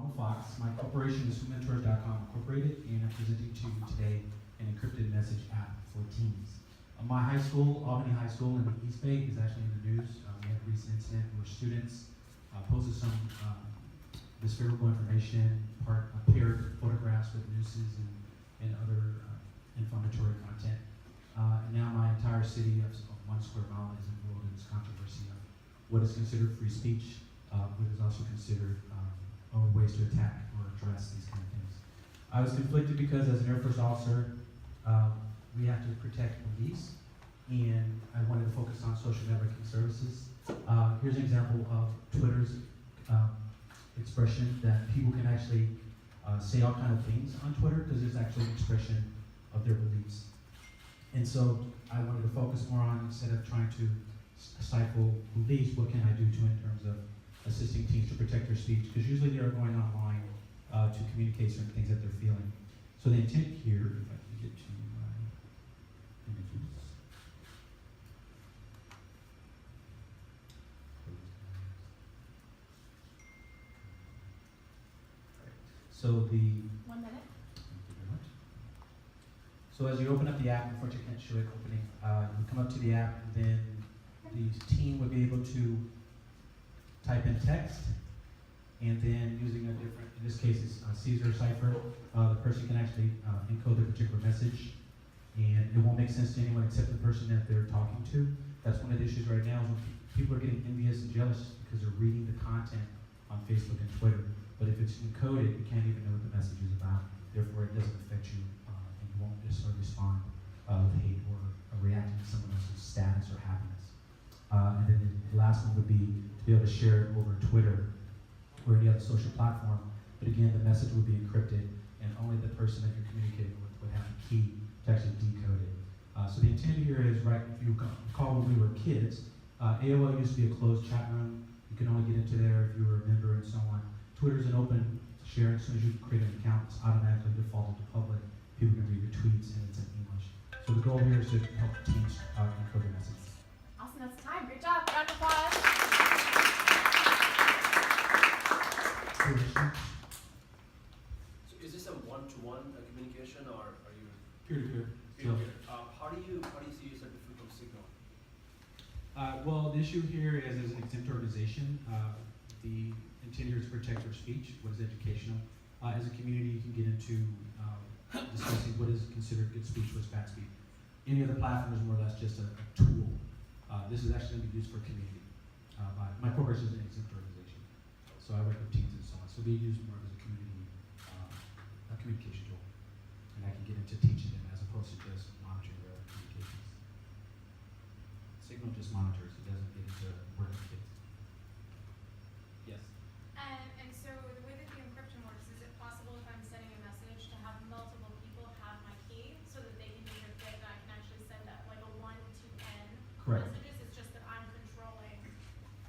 Ronald Fox. My corporation is Mentors.com Incorporated, and I'm presenting to you today an encrypted message app for teens. My high school, Albany High School in East Bay, is actually in the news. We had a recent incident where students posted some misfavorable information, paired photographs with nooses and other inflammatory content. And now my entire city of 1 square mile is embroiled in this controversy of what is considered free speech, what is also considered ways to attack or address these kind of things. I was conflicted because as an Air Force officer, we have to protect police, and I wanted to focus on social networking services. Here's an example of Twitter's expression that people can actually say all kind of things on Twitter because it's actually an expression of their beliefs. And so I wanted to focus more on, instead of trying to stifle beliefs, what can I do in terms of assisting teens to protect their speech? Because usually they are going online to communicate certain things that they're feeling. So the intent here, if I can get to my images. So the 1 minute. Thank you very much. So as you open up the app, unfortunately I can't show it opening, you come up to the app, and then the team would be able to type in text, and then using a different, in this case it's Caesar cipher, the person can actually encode the particular message, and it won't make sense to anyone except the person that they're talking to. That's one of the issues right now, is when people are getting envious and jealous because they're reading the content on Facebook and Twitter. But if it's encoded, you can't even know what the message is about. Therefore, it doesn't affect you, and you won't necessarily respond with hate or reacting to someone else's status or happiness. And then the last one would be to be able to share it over Twitter or any other social platform. But again, the message would be encrypted, and only the person that you're communicating with would have the key to actually decode it. So the intent here is, right, if you recall when we were kids, AOL used to be a closed chat room. You could only get into there if you were a member and so on. Twitter's an open sharing. As soon as you create an account, it's automatically defaulted to public. People can read your tweets, and it's in English. So the goal here is to help teach encode the message. Awesome, that's time. Great job. Round of applause. So is this a one-to-one communication, or are you Peer-to-peer. peer-to-peer? How do you see yourself different from Signal? Well, the issue here is, as an exempt organization, the intent here is to protect our speech, what is educational. As a community, you can get into discussing what is considered good speech, what's bad speech. Any other platform is more or less just a tool. This is actually going to be used for community. My corporation is an exempt organization, so I work with teams and so on. So we use more as a community, a communication tool, and I can get into teaching them as opposed to just monitoring their communications. Signal just monitors; it doesn't get into working with kids. Yes. And so the way that the encryption works, is it possible if I'm sending a message to have multiple people have my key so that they can decrypt it and I can actually send that like a 1 to n Correct. messages? It's just that I'm controlling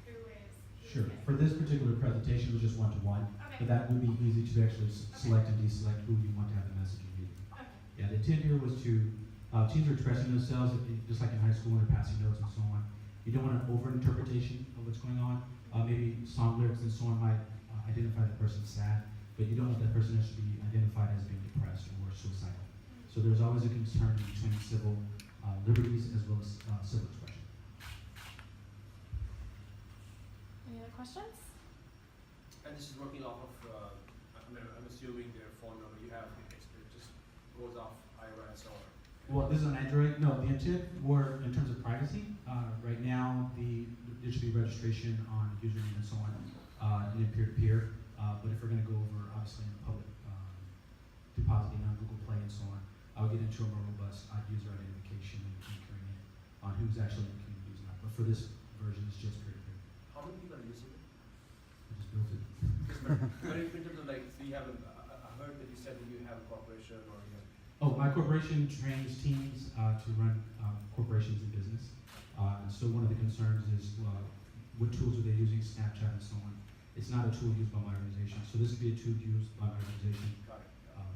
who is Sure. getting For this particular presentation, it was just one-to-one, Okay. but that would be easy to actually select and deselect who you want to have the messaging meeting. Okay. Yeah, the intent here was to, teens are expressing themselves, just like in high school when they're passing notes and so on. You don't want an over-interpretation of what's going on. Maybe song lyrics and so on might identify the person sad, but you don't want that person to be identified as being depressed or suicidal. So there's always a concern between civil liberties as well as civil expression. Any other questions? And this is working off of, I'm assuming their phone number you have, it just goes off iOS or... Well, this is on Android. No, the intent were in terms of privacy. Right now, there should be registration on username and so on, in peer-to-peer. But if we're going to go over, obviously, in the public depositing on Google Play and so on, I'll get into a more robust user identification and anchoring it on who's actually in the community using that. But for this version, it's just peer-to-peer. How many people are using it? I just built it. But in terms of like, so you have, I heard that you said that you have a corporation or you have... Oh, my corporation trains teams to run corporations and business. So one of the concerns is what tools are they using, Snapchat and so on. It's not a tool used by my organization. So this would be a tool used by my organization. Got it.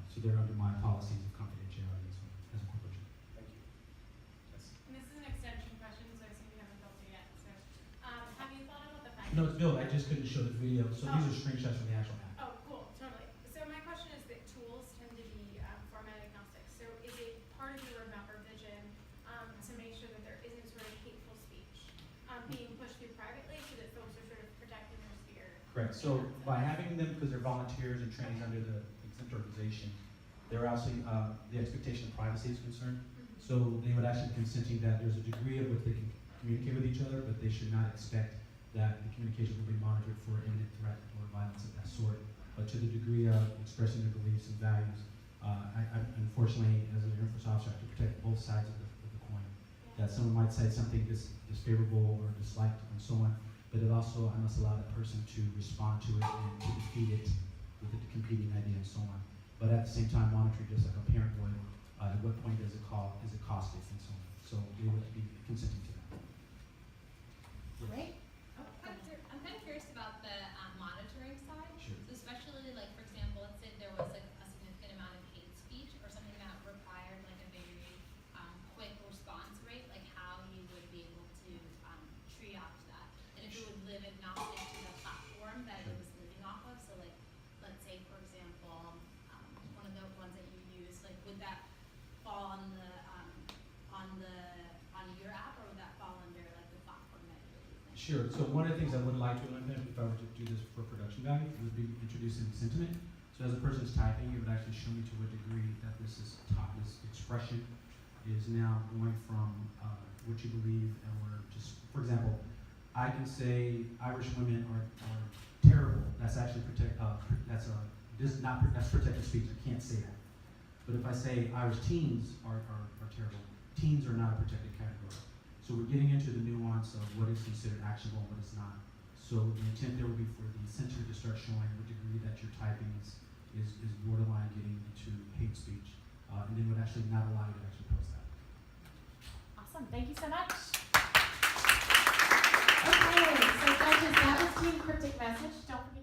So they're under my policies of confidentiality as a corporation. Thank you. Yes. And this is an extension question, so I assume you haven't built it yet. So have you thought about the fact No, it's built. I just couldn't show the video. So these are screenshots from the actual app. Oh, cool. Correct. So by having them, because they're volunteers and trainees under the exempt organization, they're actually, the expectation of privacy is concerned. So they would actually be consenting that there's a degree of what they can communicate with each other, but they should not expect that the communication will be monitored for imminent threat or violence of that sort. But to the degree of expressing their beliefs and values, I unfortunately, as an Air Force officer, I have to protect both sides of the coin. That someone might say something disfavorable or disliked and so on, but it also, I must allow that person to respond to it and to defeat it with a competing idea and so on. But at the same time, monitoring just like a parent would, at what point is it costed and so on. So they would be consenting to that. Great. I'm kind of curious about the monitoring side. Sure. So especially, like, for example, let's say there was like a significant amount of hate speech or something that required like a very quick response rate, like how you would be able to triage that, and if it would live agnostic to the platform that it was living off of. So like, let's say for example, one of the ones that you use, like, would that fall on your app, or would that fall under like the platform that you're using? Sure. So one of the things I would like to implement if I were to do this for production value would be introducing sentiment. So as a person's typing, it would actually show me to what degree that this expression is now going from what you believe, or just, for example, I can say Irish women are terrible. That's actually that's protected speech. I can't say that. But if I say Irish teens are terrible, teens are not a protected category. So we're getting into the nuance of what is considered actionable and what is not. So the intent there would be for the censure to start showing what degree that your typing is borderline getting into hate speech, and then would actually not allow you to actually post that. Awesome. Thank you so much. Okay, so judges, that was Team Cryptic Message. Don't forget